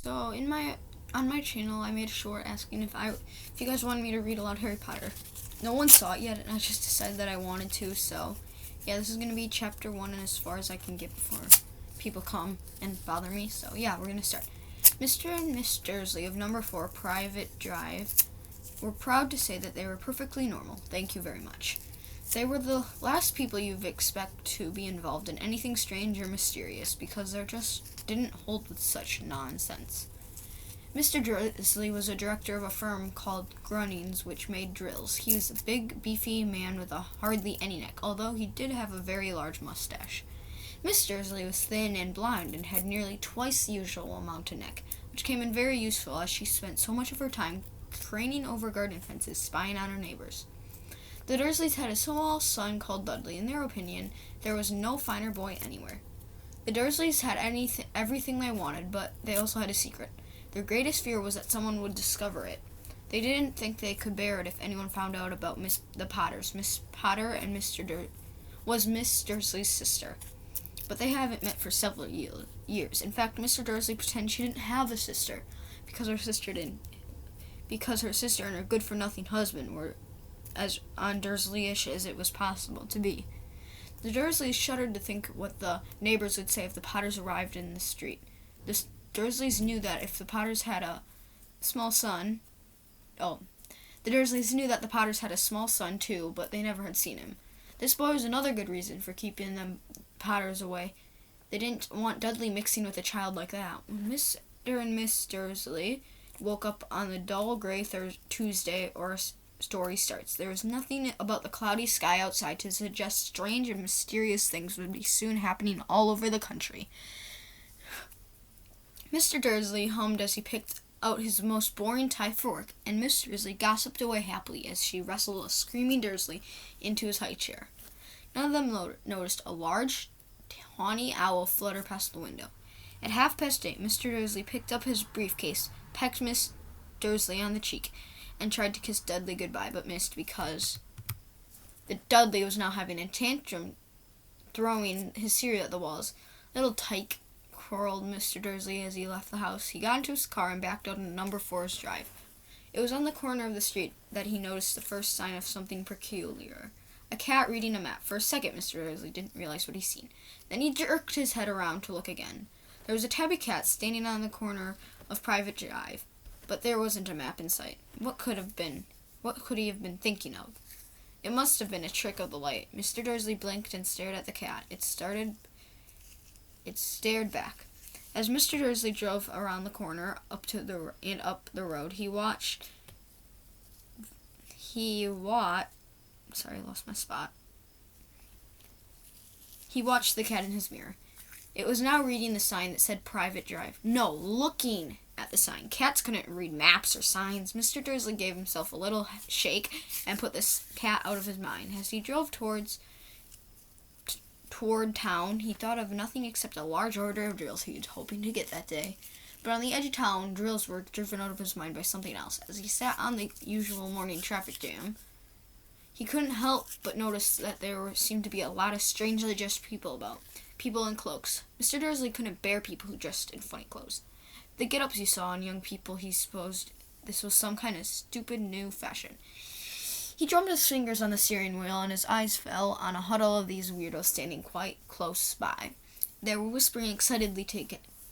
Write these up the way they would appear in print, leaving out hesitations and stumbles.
So on my channel, I made a short asking if you guys wanted me to read aloud Harry Potter. No one saw it yet, and I just decided that I wanted to. So yeah, this is gonna be chapter 1, and as far as I can get before people come and bother me. So yeah, we're gonna start. Mr. and Miss Dursley of Number 4 Private Drive were proud to say that they were perfectly normal. Thank you very much. They were the last people you'd expect to be involved in anything strange or mysterious because they just didn't hold with such nonsense. Mr. Dursley was a director of a firm called Grunnings, which made drills. He was a big, beefy man with hardly any neck, although he did have a very large mustache. Miss Dursley was thin and blonde and had nearly twice the usual amount of neck, which came in very useful as she spent so much of her time craning over garden fences, spying on her neighbors. The Dursleys had a small son called Dudley. In their opinion, there was no finer boy anywhere. The Dursleys had everything they wanted, but they also had a secret. Their greatest fear was that someone would discover it. They didn't think they could bear it if anyone found out about the Potters. Miss Potter and was Miss Dursley's sister, but they haven't met for several years. In fact, Mr. Dursley pretended she didn't have a sister because her sister and her good-for-nothing husband were as un-Dursley-ish as it was possible to be. The Dursleys shuddered to think what the neighbors would say if the Potters arrived in the street. The Dursleys knew that if the Potters had a small son... the Dursleys knew that the Potters had a small son, too, but they never had seen him. This boy was another good reason for keeping the Potters away. They didn't want Dudley mixing with a child like that. When Mr. and Miss Dursley woke up on the dull gray Tuesday, or story starts. There was nothing about the cloudy sky outside to suggest strange and mysterious things would be soon happening all over the country. Mr. Dursley hummed as he picked out his most boring tie for work, and Miss Dursley gossiped away happily as she wrestled a screaming Dursley into his high chair. None of them noticed a large, tawny owl flutter past the window. At 8:30, Mr. Dursley picked up his briefcase, pecked Miss Dursley on the cheek, and tried to kiss Dudley goodbye, but missed because the Dudley was now having a tantrum, throwing his cereal at the walls. "Little tyke," quarreled Mr. Dursley as he left the house. He got into his car and backed out on Number 4's drive. It was on the corner of the street that he noticed the first sign of something peculiar. A cat reading a map. For a second, Mr. Dursley didn't realize what he'd seen. Then he jerked his head around to look again. There was a tabby cat standing on the corner of Private Drive, but there wasn't a map in sight. What could he have been thinking of? It must have been a trick of the light. Mr. Dursley blinked and stared at the cat. It stared back. As Mr. Dursley drove around the corner up the road, he watched. Sorry, I lost my spot. He watched the cat in his mirror. It was now reading the sign that said Private Drive. No, looking at the sign. Cats couldn't read maps or signs. Mr. Dursley gave himself a little shake and put this cat out of his mind. As he drove toward town, he thought of nothing except a large order of drills he was hoping to get that day. But on the edge of town, drills were driven out of his mind by something else. As he sat on the usual morning traffic jam, he couldn't help but notice that there seemed to be a lot of strangely dressed people about. People in cloaks. Mr. Dursley couldn't bear people who dressed in funny clothes. The get-ups he saw in young people, he supposed this was some kind of stupid new fashion. He drummed his fingers on the steering wheel, and his eyes fell on a huddle of these weirdos standing quite close by. They were whispering excitedly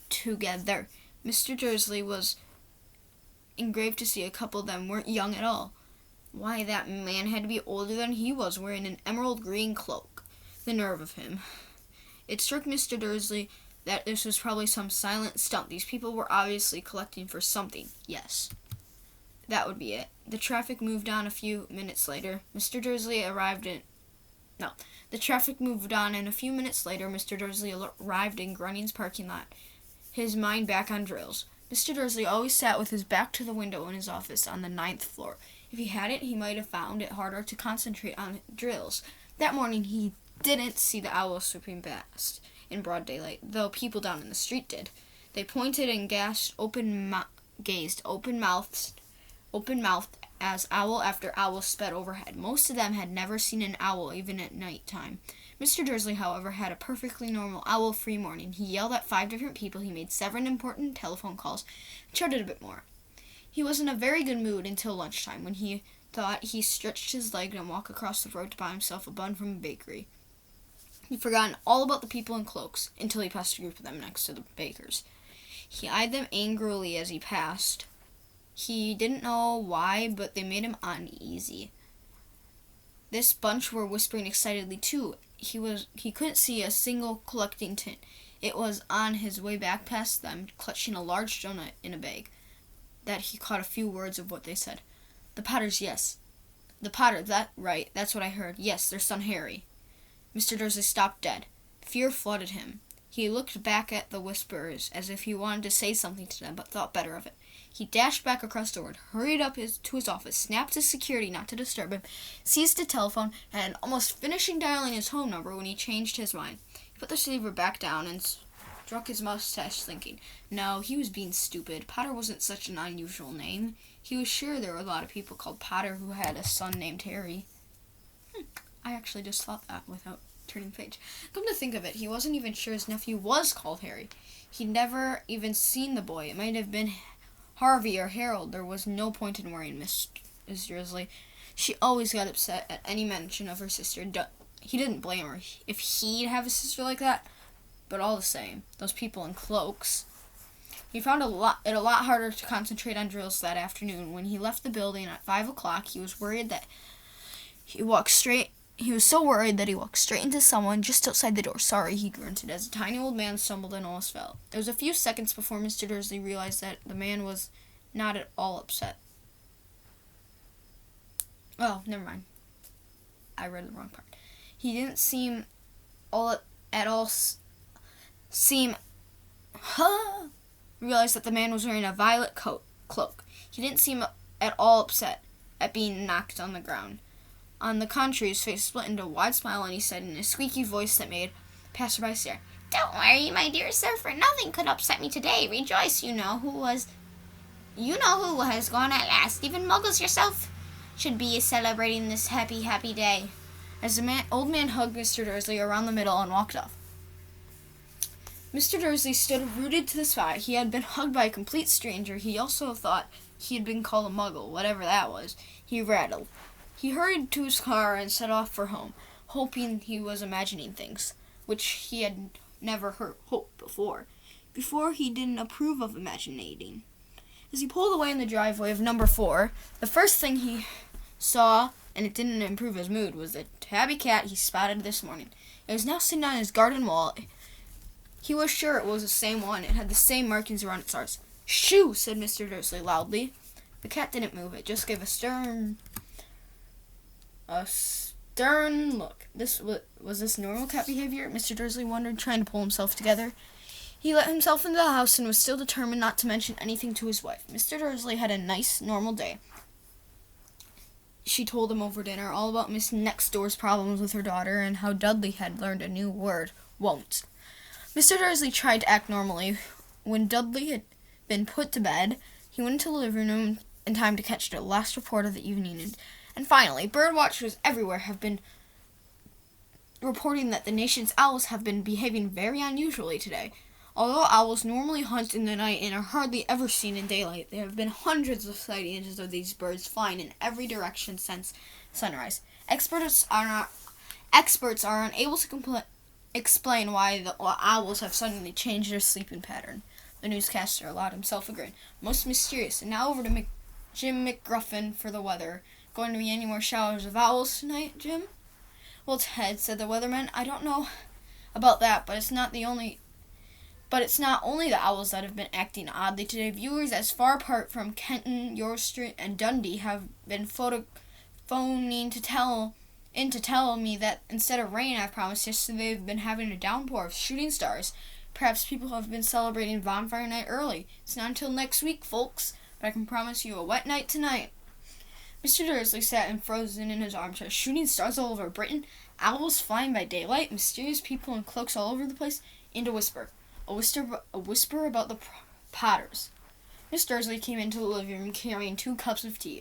together. Mr. Dursley was engraved to see a couple of them weren't young at all. Why, that man had to be older than he was, wearing an emerald green cloak. The nerve of him. It struck Mr. Dursley that this was probably some silent stunt. These people were obviously collecting for something. Yes, that would be it. The traffic moved on a few minutes later. The traffic moved on, and a few minutes later, Mr. Dursley arrived in Grunnings' parking lot, his mind back on drills. Mr. Dursley always sat with his back to the window in his office on the 9th floor. If he hadn't, he might have found it harder to concentrate on drills. That morning, he didn't see the owl swooping past in broad daylight, though people down in the street did. They pointed and gazed open-mouthed as owl after owl sped overhead. Most of them had never seen an owl, even at night time. Mr. Dursley, however, had a perfectly normal owl-free morning. He yelled at 5 different people, he made 7 important telephone calls, and chatted a bit more. He was in a very good mood until lunchtime, when he thought he stretched his leg and walked across the road to buy himself a bun from a bakery. He'd forgotten all about the people in cloaks until he passed a group of them next to the baker's. He eyed them angrily as he passed. He didn't know why, but they made him uneasy. This bunch were whispering excitedly too. He couldn't see a single collecting tin. It was on his way back past them, clutching a large donut in a bag, that he caught a few words of what they said. The Potters, yes. The Potter, that's what I heard. Yes, their son Harry. Mr. Dursley stopped dead. Fear flooded him. He looked back at the whisperers as if he wanted to say something to them, but thought better of it. He dashed back across the road, hurried up to his office, snapped his security not to disturb him, seized a telephone, and almost finishing dialing his home number when he changed his mind. He put the receiver back down and struck his mustache, thinking, no, he was being stupid. Potter wasn't such an unusual name. He was sure there were a lot of people called Potter who had a son named Harry. I actually just thought that without turning the page. Come to think of it, he wasn't even sure his nephew was called Harry. He'd never even seen the boy. It might have been Harvey or Harold. There was no point in worrying Miss Dursley. She always got upset at any mention of her sister. He didn't blame her if he'd have a sister like that, but all the same, those people in cloaks. He found it a lot harder to concentrate on drills that afternoon. When he left the building at 5 o'clock, he was so worried that he walked straight into someone just outside the door. Sorry, he grunted as a tiny old man stumbled and almost fell. It was a few seconds before Mr. Dursley realized that the man was not at all upset. Oh, never mind. I read the wrong part. He didn't realized that the man was wearing a violet cloak. He didn't seem at all upset at being knocked on the ground. On the contrary, his face split into a wide smile, and he said in a squeaky voice that made passerby stare, "Don't worry, my dear sir, for nothing could upset me today. Rejoice, you know who has gone at last. Even Muggles yourself should be celebrating this happy, happy day." As the old man hugged Mr. Dursley around the middle and walked off. Mr. Dursley stood rooted to the spot. He had been hugged by a complete stranger. He also thought he had been called a Muggle, whatever that was. He rattled. He hurried to his car and set off for home, hoping he was imagining things, which he had never hoped before. Before, he didn't approve of imaginating. As he pulled away in the driveway of number 4, the first thing he saw, and it didn't improve his mood, was the tabby cat he spotted this morning. It was now sitting on his garden wall. He was sure it was the same one. It had the same markings around its arse. "Shoo!" said Mr. Dursley loudly. The cat didn't move. It just gave a stern look. Was this normal cat behavior? Mr. Dursley wondered, trying to pull himself together. He let himself into the house and was still determined not to mention anything to his wife. Mr. Dursley had a nice, normal day. She told him over dinner all about Miss Next Door's problems with her daughter and how Dudley had learned a new word, won't. Mr. Dursley tried to act normally. When Dudley had been put to bed, he went into the living room in time to catch the last report of the evening. And finally, bird watchers everywhere have been reporting that the nation's owls have been behaving very unusually today. Although owls normally hunt in the night and are hardly ever seen in daylight, there have been hundreds of sightings of these birds flying in every direction since sunrise. Experts are unable to explain why the owls have suddenly changed their sleeping pattern. The newscaster allowed himself a grin. Most mysterious. And now over to Jim McGruffin for the weather. Going to be any more showers of owls tonight, Jim? Well, Ted, said the weatherman, I don't know about that, but it's not only the owls that have been acting oddly today. Viewers as far apart from Kenton, York Street, and Dundee have been phoning to tell me that instead of rain, I promised yesterday, they've been having a downpour of shooting stars. Perhaps people have been celebrating bonfire night early. It's not until next week, folks, but I can promise you a wet night tonight. Mr. Dursley sat frozen in his armchair. Shooting stars all over Britain, owls flying by daylight, mysterious people in cloaks all over the place, and a whisper about the Potters. Miss Dursley came into the living room carrying 2 cups of tea.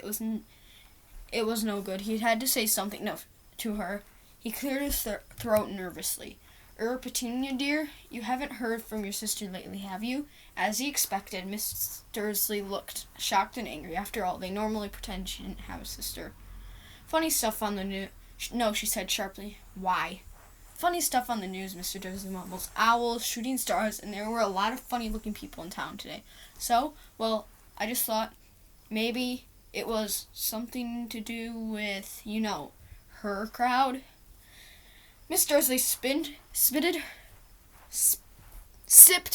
It was no good. He had to say something to her. He cleared his throat nervously. Petunia, dear, you haven't heard from your sister lately, have you?" As he expected, Miss Dursley looked shocked and angry. After all, they normally pretend she didn't have a sister. "Funny stuff on the news." "No," she said sharply. "Why?" "Funny stuff on the news," Mr. Dursley mumbles. "Owls, shooting stars, and there were a lot of funny-looking people in town today. So, well, I just thought maybe it was something to do with, her crowd." Miss Dursley sipped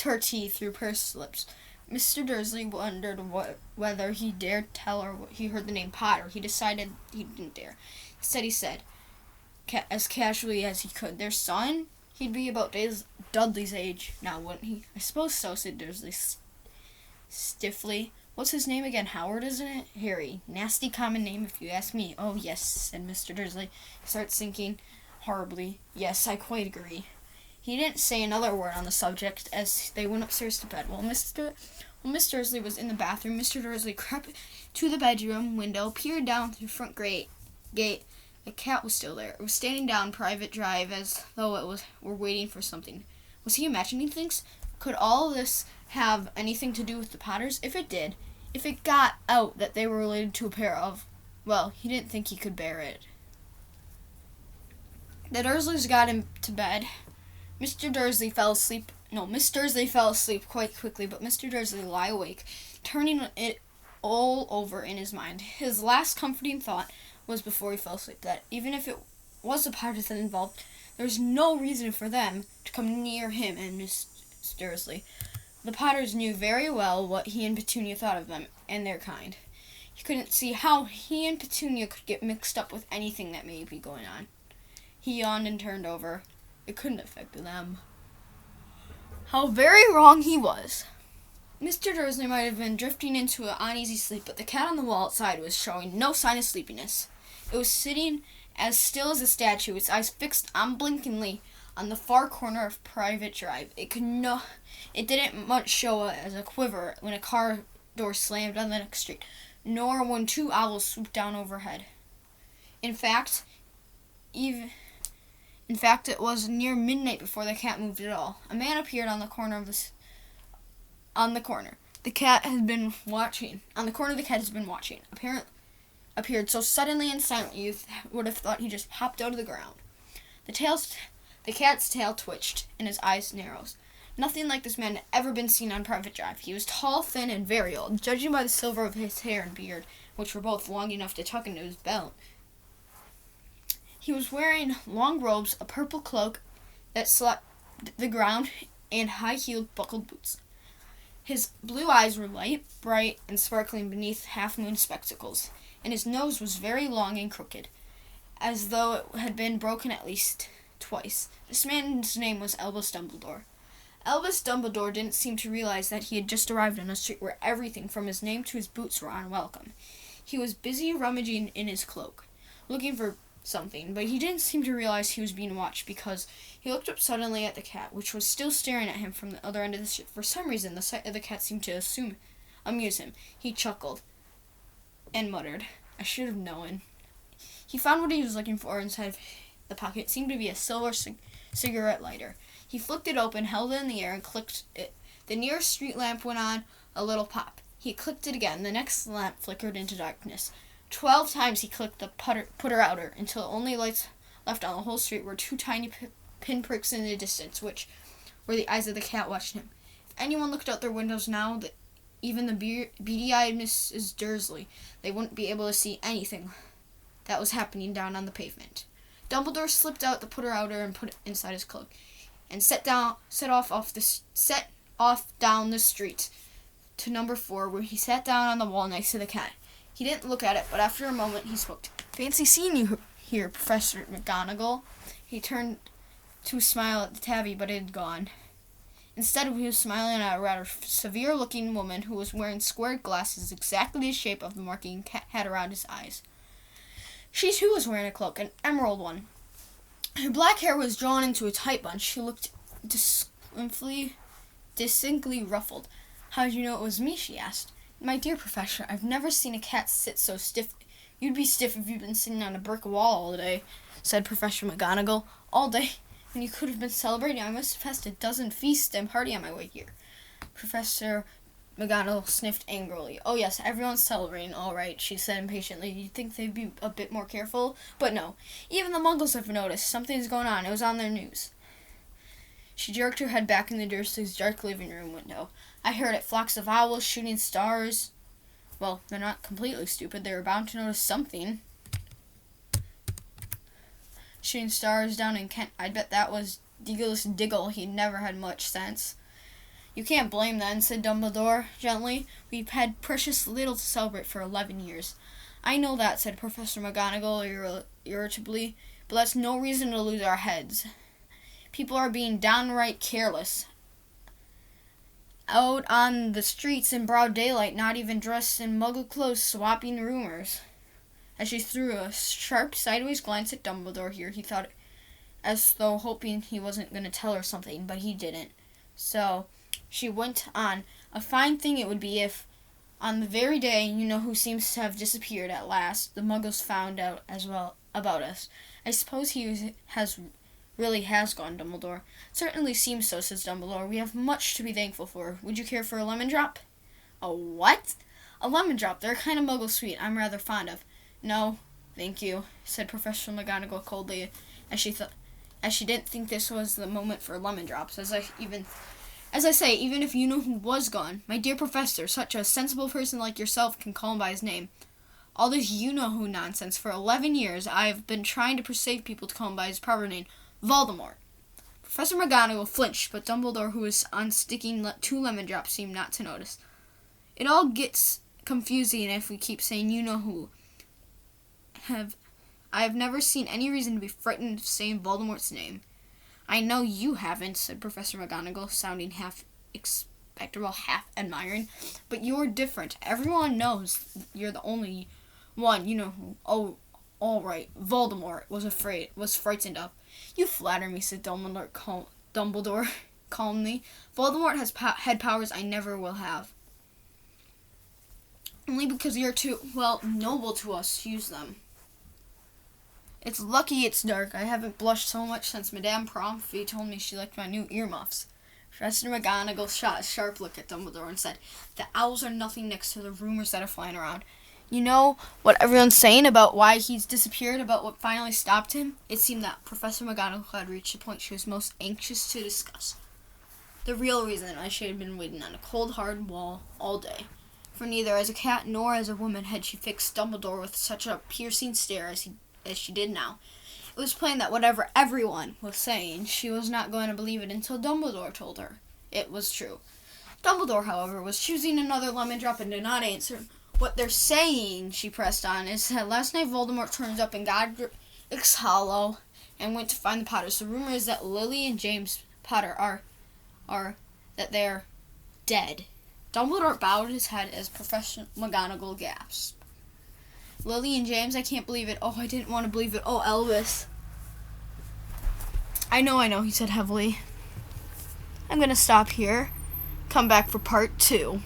her tea through pursed lips. Mr. Dursley wondered whether he dared tell her he heard the name Potter. He decided he didn't dare. Instead, he said, as casually as he could, "Their son? He'd be about Dudley's age now, wouldn't he?" "I suppose so," said Dursley stiffly. "What's his name again? Howard, isn't it?" "Harry. Nasty common name, if you ask me." "Oh, yes," said Mr. Dursley. He started thinking horribly. "Yes, I quite agree." He didn't say another word on the subject as they went upstairs to bed. While Miss Dursley was in the bathroom, Mr. Dursley crept to the bedroom window, peered down through the front gate. The cat was still there. It was standing down Private Drive as though it were waiting for something. Was he imagining things? Could all this have anything to do with the Potters? If it did, if it got out that they were related to a pair of, well, he didn't think he could bear it. The Dursleys got him to bed. Miss Dursley fell asleep quite quickly, but Mr. Dursley lay awake, turning it all over in his mind. His last comforting thought was before he fell asleep that even if it was the Potters that involved, there was no reason for them to come near him and Miss Dursley. The Potters knew very well what he and Petunia thought of them and their kind. He couldn't see how he and Petunia could get mixed up with anything that may be going on. He yawned and turned over. It couldn't affect them. How very wrong he was. Mr. Dursley might have been drifting into an uneasy sleep, but the cat on the wall outside was showing no sign of sleepiness. It was sitting as still as a statue, its eyes fixed unblinkingly on the far corner of Private Drive. It didn't much show as a quiver when a car door slammed on the next street, nor when two owls swooped down overhead. In fact, it was near midnight before the cat moved at all. A man appeared on the corner the cat had been watching. Appeared so suddenly and silently you would have thought he just popped out of the ground. The cat's tail twitched, and his eyes narrowed. Nothing like this man had ever been seen on Private Drive. He was tall, thin, and very old, judging by the silver of his hair and beard, which were both long enough to tuck into his belt. He was wearing long robes, a purple cloak that swept the ground, and high-heeled buckled boots. His blue eyes were light, bright, and sparkling beneath half-moon spectacles, and his nose was very long and crooked, as though it had been broken at least twice. This man's name was Albus Dumbledore. Albus Dumbledore didn't seem to realize that he had just arrived on a street where everything from his name to his boots were unwelcome. He was busy rummaging in his cloak, looking for something, but he didn't seem to realize he was being watched because he looked up suddenly at the cat, which was still staring at him from the other end of the street. For some reason, the sight of the cat seemed to amuse him. He chuckled and muttered, "I should have known." He found what he was looking for inside the pocket. It seemed to be a silver cigarette lighter. He flicked it open, held it in the air, and clicked it. The nearest street lamp went on a little pop. He clicked it again. The next lamp flickered into darkness. 12 times he clicked the putter-outer until the only lights left on the whole street were two tiny pinpricks in the distance, which were the eyes of the cat watching him. If anyone looked out their windows now, even the beady-eyed Mrs. Dursley, they wouldn't be able to see anything that was happening down on the pavement. Dumbledore slipped out the putter-outer and put it inside his cloak, and set off down the street to number 4, where he sat down on the wall next to the cat. He didn't look at it, but after a moment he spoke. "Fancy seeing you here, Professor McGonagall." He turned to smile at the tabby, but it had gone. Instead, he was smiling at a rather severe-looking woman who was wearing square glasses exactly the shape of the marking cat had around his eyes. She, too, was wearing a cloak, an emerald one. Her black hair was drawn into a tight bunch. She looked distinctly ruffled. "How did you know it was me?" she asked. "My dear Professor, I've never seen a cat sit so stiff You'd be stiff if you'd been sitting on a brick wall all day, said Professor McGonagall. All day? When you could have been celebrating, I must have passed a dozen feasts and party on my way here. Professor McGonagall sniffed angrily. Oh yes, everyone's celebrating, all right, she said impatiently. You'd think they'd be a bit more careful, but no. Even the Muggles have noticed something's going on. It was on their news. She jerked her head back in the Dursleys' dark living room window. I heard it. Flocks of owls, shooting stars. Well, they're not completely stupid. They were bound to notice something. Shooting stars down in Kent. I'd bet that was Digglus Diggle. He never had much sense. You can't blame them, said Dumbledore gently. We've had precious little to celebrate for 11 years. I know that, said Professor McGonagall irritably, but that's no reason to lose our heads. People are being downright careless. Out on the streets in broad daylight, not even dressed in Muggle clothes, swapping rumors. As she threw a sharp sideways glance at Dumbledore here, he thought, as though hoping he wasn't going to tell her something, but he didn't. So she went on. A fine thing it would be if, on the very day you know who seems to have disappeared at last, the Muggles found out as well about us. I suppose he really has gone, Dumbledore. Certainly seems so, says Dumbledore. We have much to be thankful for. Would you care for a lemon drop? A what? A lemon drop. They're a kind of Muggle sweet I'm rather fond of. No, thank you, said Professor McGonagall coldly, as she didn't think this was the moment for lemon drops. As I say, even if you know who was gone, my dear Professor, such a sensible person like yourself can call him by his name. All this you-know-who nonsense. For 11 years, I've been trying to persuade people to call him by his proper name, Voldemort. Professor McGonagall flinched, but Dumbledore, who was unsticking 2 lemon drops, seemed not to notice. It all gets confusing if we keep saying you-know-who. I have never seen any reason to be frightened of saying Voldemort's name. I know you haven't, said Professor McGonagall, sounding half expectable, half admiring. But you're different. Everyone knows you're the only one. You know who. Oh, all right. Voldemort was frightened of. You flatter me, said Dumbledore calmly. Voldemort has head powers I never will have. Only because you're too, noble to us to use them. It's lucky it's dark. I haven't blushed so much since Madame Pomfrey told me she liked my new earmuffs. Professor McGonagall shot a sharp look at Dumbledore and said, The owls are nothing next to the rumors that are flying around. You know what everyone's saying about why he's disappeared, about what finally stopped him? It seemed that Professor McGonagall had reached the point she was most anxious to discuss. The real reason why she had been waiting on a cold, hard wall all day. For neither as a cat nor as a woman had she fixed Dumbledore with such a piercing stare as she did now. It was plain that whatever everyone was saying, she was not going to believe it until Dumbledore told her it was true. Dumbledore, however, was choosing another lemon drop and did not answer. What they're saying, she pressed on, is that last night Voldemort turned up in Godric's Hollow and went to find the Potters. The rumor is that Lily and James Potter are that they're dead. Dumbledore bowed his head as Professor McGonagall gasped. Lily and James, I can't believe it. Oh, I didn't want to believe it. Oh, Elvis. I know, he said heavily. I'm going to stop here. Come back for part 2.